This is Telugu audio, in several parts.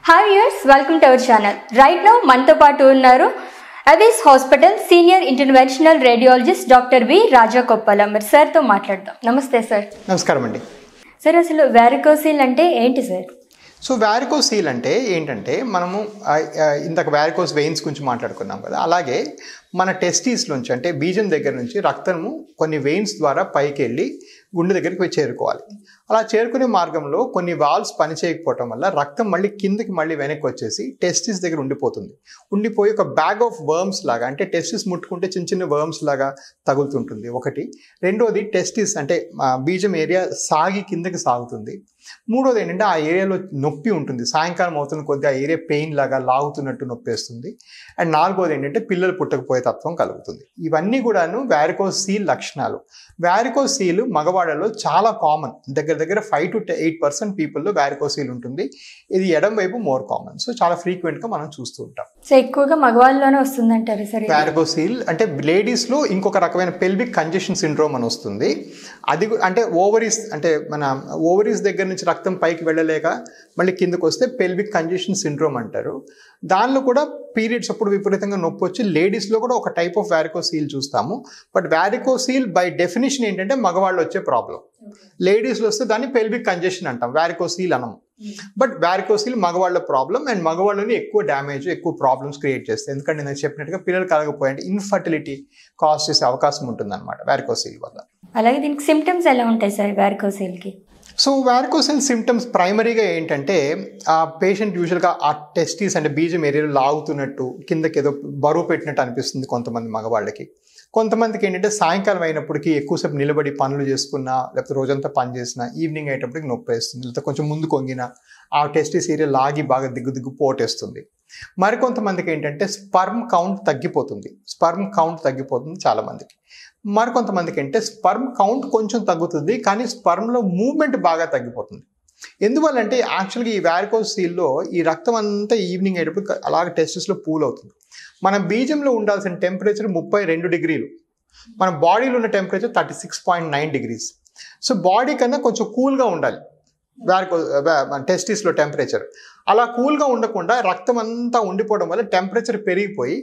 Hi viewers, welcome to our channel. Right now, మనతో పాటు ఉన్నారు Avis hospital senior interventional radiologist doctor V Rajagopal. మరి సార్తో మాట్లాడదాం. నమస్తే సార్. నమస్కారం అండి. సార్, అసలు వారికోసిల్ అంటే ఏంటి సార్? సో వారికోసీల్ అంటే ఏంటంటే మనము ఇంతకు వారికోస్ వెయిన్స్ గురించి మాట్లాడుకున్నాం కదా, అలాగే మన టెస్టీస్ నుంచి అంటే బీజం దగ్గర నుంచి రక్తము కొన్ని వెయిన్స్ ద్వారా పైకి వెళ్ళి గుండె దగ్గరికి పోయి చేరుకోవాలి. అలా చేరుకునే మార్గంలో కొన్ని వాల్వ్స్ పనిచేయకపోవటం వల్ల రక్తం మళ్ళీ కిందకి మళ్ళీ వెనక్కి వచ్చేసి టెస్టిస్ దగ్గర ఉండిపోయి ఒక బ్యాగ్ ఆఫ్ వర్మ్స్ లాగా, అంటే టెస్టిస్ ముట్టుకుంటే చిన్న చిన్న వర్మ్స్ లాగా తగులుతుంటుంది ఒకటి. రెండోది టెస్టిస్ అంటే బీజం ఏరియా సాగి కిందకి సాగుతుంది. మూడోది ఏంటంటే ఆ ఏరియాలో నొప్పి ఉంటుంది, సాయంకాలం అవుతున్న కొద్ది ఆ ఏరియా పెయిన్ లాగా లాగుతున్నట్టు నొప్పి వేస్తుంది. అండ్ నాలుగోది ఏంటంటే పిల్లలు పుట్టకపోయే తత్వం కలుగుతుంది. ఇవన్నీ కూడాను వారికోసీల్ లక్షణాలు. వారికోసీల్ మగవాళ్ళలో చాలా కామన్, దగ్గర 5 to 8% పీపుల్లో వారికోసీల్ ఉంటుంది. ఇది ఎడం వైపు మోర్ కామన్. సో చాలా ఫ్రీక్వెంట్గా మనం చూస్తూ ఉంటాం. సో ఎక్కువగా మగవాళ్ళలోనే వస్తుందంటారు సార్ వారికోసీల్. అంటే లేడీస్లో ఇంకొక రకమైన పెల్విక్ కంజెషన్ సిండ్రోమ్ అని వస్తుంది. అది అంటే ఓవరీస్ దగ్గర నుంచి రక్తం పైకి వెళ్ళలేక మళ్ళీ కిందకు వస్తే పెల్విక్ కంజెషన్ సిండ్రోమ్ అంటారు. దానిలో కూడా పీరియడ్స్ అప్పుడు విపరీతంగా నొప్పి వచ్చి లేడీస్లో కూడా ఒక టైప్ ఆఫ్ వారికోసీల్ చూస్తాము. బట్ వారికోసీల్ బై డెఫినేషన్ ఏంటంటే మగవాళ్ళు వచ్చే ప్రాబ్లం. లేడీస్లో వస్తే దాన్ని పెల్విక్ కంజెషన్ అంటాం, వారికోసీల్ అనము. బట్ వారికోసీల్ మగవాళ్ళ ప్రాబ్లం, అండ్ మగవాళ్ళని ఎక్కువ డ్యామేజ్ ఎక్కువ ప్రాబ్లమ్స్ క్రియేట్ చేస్తాయి. ఎందుకంటే నేను చెప్పినట్టుగా పిల్లలు కలగకపోయాయంటే ఇన్ఫర్టిలిటీ కాజ్ చేసే అవకాశం ఉంటుంది అనమాట వారికోసీల్ వల్ల. అలాగే దీనికి సిమ్టమ్స్ ఎలా ఉంటాయి సార్ వారికోసీల్కి? సో వారికోసీల్ సిమ్టమ్స్ ప్రైమరీగా ఏంటంటే ఆ పేషెంట్ యూజువల్గా ఆ టెస్టీస్ అంటే బీజం ఏరియాలో లాగుతున్నట్టు, కిందకి ఏదో బరువు పెట్టినట్టు అనిపిస్తుంది కొంతమంది మగవాళ్ళకి. కొంతమందికి ఏంటంటే సాయంకాలం అయినప్పటికీ ఎక్కువసేపు నిలబడి పనులు చేసుకున్నా, లేకపోతే రోజంతా పని చేసినా ఈవినింగ్ అయ్యేటప్పటికి నొప్పి వేస్తుంది, లేకపోతే కొంచెం ముందు కొంగినా ఆ టెస్టీస్ ఏరియా లాగి బాగా దిగ్గు పోటేస్తుంది. మరికొంతమందికి ఏంటంటే స్పర్మ్ కౌంట్ తగ్గిపోతుంది చాలా మందికి. మరికొంతమందికి అంటే స్పర్మ్ కౌంట్ కొంచెం తగ్గుతుంది, కానీ స్పర్మ్లో మూవ్మెంట్ బాగా తగ్గిపోతుంది. ఎందువల్లంటే యాక్చువల్గా ఈ వారికోసీల్లో ఈ రక్తం అంతా ఈవినింగ్ అయ్యేటప్పుడు అలాగే టెస్టిస్లో పూల్ అవుతుంది. మన బీజంలో ఉండాల్సిన టెంపరేచర్ 32 డిగ్రీలు, మన బాడీలో ఉన్న టెంపరేచర్ 36.9 డిగ్రీస్. సో బాడీ కన్నా కొంచెం కూల్గా ఉండాలి టెస్టిస్లో టెంపరేచర్. అలా కూల్గా ఉండకుండా రక్తం అంతా ఉండిపోవడం వల్ల టెంపరేచర్ పెరిగిపోయి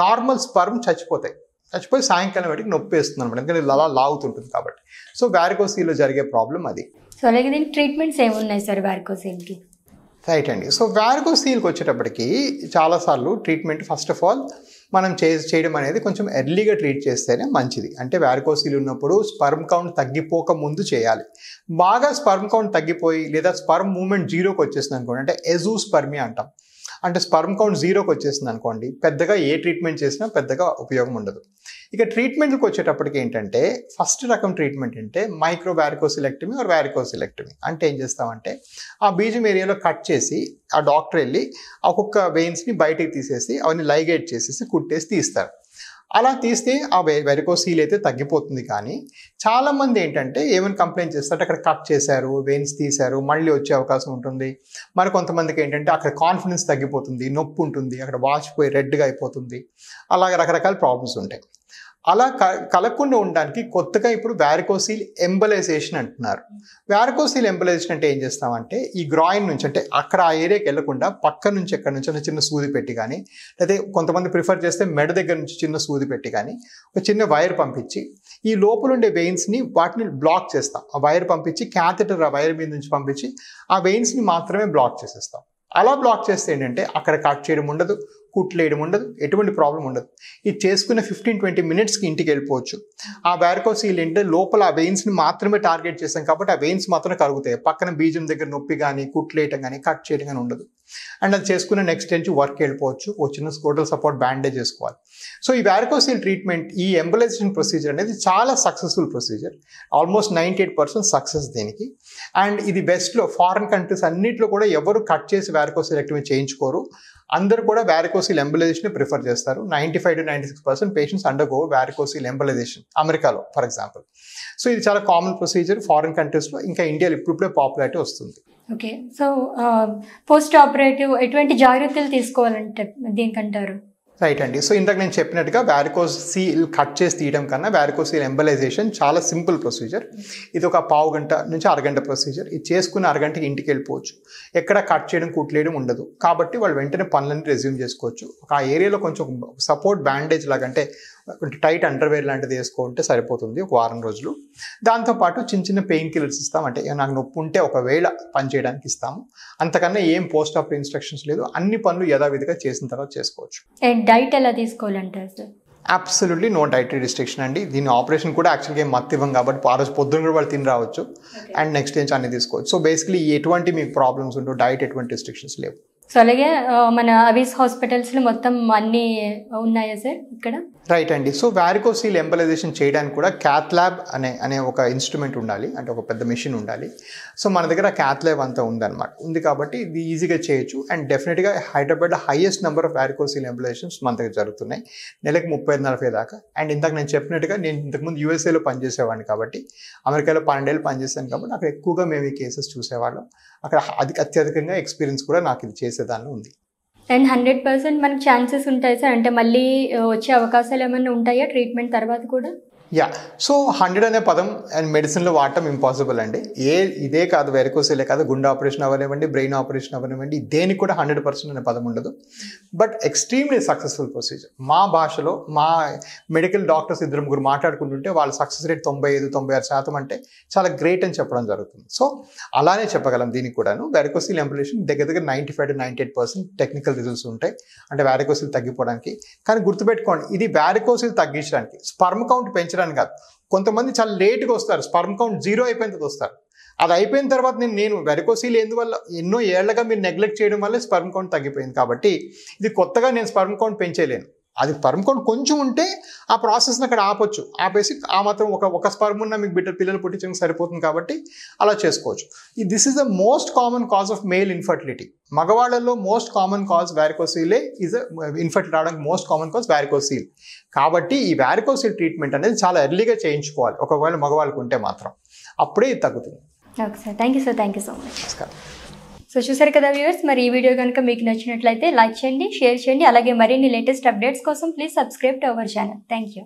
నార్మల్ స్పర్మ్ చచ్చిపోయి సాయంకాలం వాటికి నొప్పి వేస్తుంది అనమాట, ఎందుకంటే అలా లాగుతుంటుంది కాబట్టి. సో వారికోసీల్లో జరిగే ప్రాబ్లం అది. సో అలాగే దీనికి ట్రీట్మెంట్స్ ఏమున్నాయి సార్ వారికోసీల్కి? రైట్ అండి. సో వారికోసీల్కి వచ్చేటప్పటికి చాలాసార్లు ట్రీట్మెంట్ ఫస్ట్ ఆఫ్ ఆల్ మనం చేయడం అనేది కొంచెం ఎర్లీగా ట్రీట్ చేస్తేనే మంచిది. అంటే వారికోసీల్ ఉన్నప్పుడు స్పర్మ్ కౌంట్ తగ్గిపోక ముందు చేయాలి. బాగా స్పర్మ్ కౌంట్ తగ్గిపోయి లేదా స్పర్మ్ మూవ్మెంట్ జీరోకి వచ్చేసింది అనుకోండి, అంటే ఎజూస్పర్మియా అంటాం, అంటే స్పర్మ్ కౌంట్ జీరోకి వచ్చేసింది అనుకోండి, పెద్దగా ఏ ట్రీట్మెంట్ చేసినా పెద్దగా ఉపయోగం ఉండదు. ఇక ట్రీట్మెంట్కి వచ్చేటప్పటికి ఏంటంటే ఫస్ట్ రకం ట్రీట్మెంట్ అంటే మైక్రో వారికోసిలెక్టమీ ఆర్ వారికోసిలెక్టమీ. అంటే ఏం చేస్తామంటే ఆ బీజం ఏరియాలో కట్ చేసి ఆ డాక్టర్ వెళ్ళి ఒక్కొక్క వెయిన్స్ని బయటికి తీసేసి అవన్నీ లైగేట్ చేసేసి కుట్టేసి తీస్తారు. అలా తీస్తే ఆ వెరికోసీల్ అయితే తగ్గిపోతుంది. కానీ చాలామంది ఏంటంటే ఏమైనా కంప్లైంట్ చేస్తారు, అక్కడ కట్ చేశారు, వెయిన్స్ తీశారు, మళ్ళీ వచ్చే అవకాశం ఉంటుంది. మరి కొంతమందికి ఏంటంటే అక్కడ కాన్ఫిడెన్స్ తగ్గిపోతుంది, నొప్పి ఉంటుంది, అక్కడ వాచిపోయి రెడ్గా అయిపోతుంది, అలాగే రకరకాల ప్రాబ్లమ్స్ ఉంటాయి. అలా కలగకుండా ఉండడానికి కొత్తగా ఇప్పుడు వారికోసీల్ ఎంబలైజేషన్ అంటున్నారు. వారికోసీల్ ఎంబలైజేషన్ అంటే ఏం చేస్తామంటే ఈ గ్రాయిన్ నుంచి, అంటే అక్కడ ఆ ఏరియాకి వెళ్లకుండా పక్క నుంచి ఎక్కడి నుంచి చిన్న సూది పెట్టి కానీ, లేకపోతే కొంతమంది ప్రిఫర్ చేస్తే మెడ దగ్గర నుంచి చిన్న సూది పెట్టి కానీ ఒక చిన్న వైర్ పంపించి ఈ లోపల ఉండే వెయిన్స్ని వాటిని బ్లాక్ చేస్తాం. ఆ వైర్ పంపించి క్యాథెటర్ ఆ వైర్ మీద నుంచి పంపించి ఆ వెయిన్స్ని మాత్రమే బ్లాక్ చేసేస్తాం. అలా బ్లాక్ చేస్తే ఏంటంటే అక్కడ కట్ చేయడం ఉండదు, కుట్లేయడం ఉండదు, ఎటువంటి ప్రాబ్లం ఉండదు. ఇది చేసుకున్న 15-20 మినిట్స్కి ఇంటికి వెళ్ళిపోవచ్చు. ఆ వారికోసీల్ ఏంటంటే లోపల ఆ వెయిన్స్ని మాత్రమే టార్గెట్ చేస్తాం కాబట్టి ఆ వెయిన్స్ మాత్రమే కరుగుతాయి. పక్కన బీజం దగ్గర నొప్పి కానీ కుట్లేయటం కానీ కట్ చేయడం కానీ ఉండదు. అండ్ అది చేసుకున్న నెక్స్ట్ డే నుంచి వర్క్ వెళ్ళిపోవచ్చు. చిన్న స్కోటల్ సపోర్ట్ బ్యాండేజ్ చేసుకోవాలి. సో ఈ వారికోసీల్ ట్రీట్మెంట్, ఈ ఎంబలైజేషన్ ప్రొసీజర్ అనేది చాలా సక్సెస్ఫుల్ ప్రొసీజర్. ఆల్మోస్ట్ 98% సక్సెస్ దీనికి. అండ్ ఇది బెస్ట్లో ఫారిన్ కంట్రీస్ అన్నింటిలో కూడా ఎవరు కట్ చేసి వారికోసిలెక్టమీ చేయించుకోరు. అందరూ కూడా వారికోసీల్ ఎంబలైజేషన్ ప్రిఫర్ చేస్తారు. 95 to 96% పేషెంట్స్ అండర్గో వారికోసీల్ ఎంబలైజేషన్ అమెరికాలో ఫర్ ఎగ్జాంపుల్. సో ఇది చాలా కామన్ ప్రొసీజర్ ఫారిన్ కంట్రీస్లో, ఇంకా ఇండియాలో ఇప్పుడే పాపులారిటీ వస్తుంది. ఓకే. సో పోస్ట్ ఆపరేటివ్ ఎటువంటి జాగ్రత్తలు తీసుకోవాలంటే దీనికంటారు? రైట్ అండి. సో ఇందాక నేను చెప్పినట్టుగా వ్యారికోస్ సీల్ కట్ చేసి తీయడం కన్నా వ్యారికోస్ సీల్ ఎంబలైజేషన్ చాలా సింపుల్ ప్రొసీజర్. ఇది ఒక పావు గంట నుంచి అరగంట ప్రొసీజర్. ఇది చేసుకుని అరగంటకి ఇంటికి వెళ్ళిపోవచ్చు. ఎక్కడ కట్ చేయడం కుట్లేయడం ఉండదు కాబట్టి వాళ్ళు వెంటనే పనులన్నీ రెజ్యూమ్ చేసుకోవచ్చు. ఆ ఏరియాలో కొంచెం సపోర్ట్ బ్యాండేజ్ లాగా అంటే టైట్ అండర్వేర్ లాంటిది వేసుకుంటే సరిపోతుంది ఒక వారం రోజులు. దాంతోపాటు చిన్న చిన్న పెయిన్ కిల్లర్స్ ఇస్తాం. అంటే నాకు నొప్పి ఉంటే ఒకవేళ పని చేయడానికి ఇస్తాము. అంతకన్నా ఏం పోస్ట్ ఆఫ్ ఇన్స్ట్రక్షన్స్ లేదు. అన్ని పనులు యథావిధిగా చేసిన తర్వాత చేసుకోవచ్చు. డైట్ ఎలా తీసుకోవాలంటారు sir? Absolutely no dietary restriction అండి. దీని ఆపరేషన్ కూడా యాక్చువల్గా ఏం మత్తు ఇవ్వం కాబట్టి ఆ రోజు పొద్దున్న కూడా వాళ్ళు తిని రావచ్చు అండ్ నెక్స్ట్ డే అన్ని తీసుకోవచ్చు. సో బేసిక్లీ ఎటువంటి మీకు ప్రాబ్లమ్స్ ఉండవు, డైట్ ఎటువంటి రిస్ట్రిక్షన్స్ లేవు. సో అలాగే మన అవీస్ హాస్పిటల్స్లో మొత్తం అన్నీ ఉన్నాయా సార్ ఇక్కడ? రైట్ అండి. సో వ్యారికోసీల్ ఎంబలైజేషన్ చేయడానికి కూడా క్యాత్ ల్యాబ్ అనే ఒక ఇన్స్ట్రుమెంట్ ఉండాలి, అంటే ఒక పెద్ద మెషిన్ ఉండాలి. సో మన దగ్గర క్యాత్ ల్యాబ్ అంతా ఉంది కాబట్టి ఇది ఈజీగా చేయొచ్చు. అండ్ డెఫినెట్గా హైదరాబాద్లో హైయెస్ట్ నెంబర్ ఆఫ్ వ్యారికోసీల్ ఎంబలైజేషన్స్ మన దగ్గర జరుగుతున్నాయి, నెలకు 30-40 దాకా. అండ్ ఇందాక నేను చెప్పినట్టుగా నేను ఇంతకుముందు యూఎస్ఏలో పనిచేసేవాడిని కాబట్టి, అమెరికాలో 12 ఏళ్ళు పనిచేశాను కాబట్టి అక్కడ ఎక్కువగా మేము ఈ కేసెస్ చూసేవాళ్ళం. అక్కడ అత్యధికంగా ఎక్స్పీరియన్స్ కూడా నాకు ఇది చేసేదాన్ని ఉంది. అండ్ 100% మనకు ఛాన్సెస్ ఉంటాయి సార్, అంటే మళ్ళీ వచ్చే అవకాశాలు ఏమైనా ఉంటాయా ట్రీట్మెంట్ తర్వాత కూడా? యా. సో 100 అనే పదం అండ్ మెడిసిన్లో వాడటం ఇంపాసిబుల్ అండి. ఇదే కాదు, వెరికోసిలే కాదు, గుండె ఆపరేషన్ అవ్వనివ్వండి, బ్రెయిన్ ఆపరేషన్ అవ్వనివ్వండి, దేనికి కూడా 100% అనే పదం ఉండదు. But extremely successful procedure. మా భాషలో మా మెడికల్ డాక్టర్స్ 2-3 మాట్లాడుకుంటుంటే వాళ్ళ సక్సెస్ రేట్ 95-96% అంటే చాలా గ్రేట్ అని చెప్పడం జరుగుతుంది. సో అలానే చెప్పగలం దీనికి కూడాను. వెరికోసిల్ ఎంబలైజేషన్ దగ్గర 95-98% టెక్నికల్ రిజల్ట్స్ ఉంటాయి, అంటే వ్యారికోసిల్ తగ్గిపోవడానికి. కానీ గుర్తుపెట్టుకోండి, ఇది వ్యారికోసిల్ తగ్గించడానికి, స్పర్మ్ కౌంట్ పెంచడానికి కాదు. కొంతమంది చాలా లేట్గా వస్తారు, స్పర్మ్ కౌంట్ 0 అయిపోయిన తర్వాత వస్తారు. అది అయిపోయిన తర్వాత నేను వెరికోసిల్ ఎందువల్ల ఎన్నో ఏళ్లగా మీరు నెగ్లెక్ట్ చేయడం వల్ల స్పర్మ్ కౌంట్ తగ్గిపోయింది. కాబట్టి ఇది కొత్తగా నేను స్పర్మ్ కౌంట్ పెంచేయలేను. అది స్పర్మ్ కౌంట్ కొంచెం ఉంటే ఆ ప్రాసెస్ని అక్కడ ఆపేసి ఆ మాత్రం ఒక స్పర్మ్ ఉన్న మీకు పిల్లలు పుట్టించడానికి సరిపోతుంది కాబట్టి అలా చేసుకోవచ్చు. This is the most common cause of male infertility. మగవాళ్ళలో most common cause varicocele is infertility రావడానికి మోస్ట్ కామన్ కాజ్ వ్యారికోసిల్. కాబట్టి ఈ వ్యారికోసిల్ ట్రీట్మెంట్ అనేది చాలా ఎర్లీగా చేయించుకోవాలి ఒకవేళ మగవాళ్ళకు ఉంటే మాత్రం, అప్పుడే ఇది తగ్గుతుంది. Okay sir, thank you sir, thank you so much. నమస్కారం. సో చూసారు కదా వ్యూవర్స్, మరి ఈ వీడియో కనుక మీకు నచ్చినట్లయితే లైక్ చేయండి, షేర్ చేయండి, అలాగే మరిన్ని లేటెస్ట్ అప్డేట్స్ కోసం please subscribe to our channel. Thank you.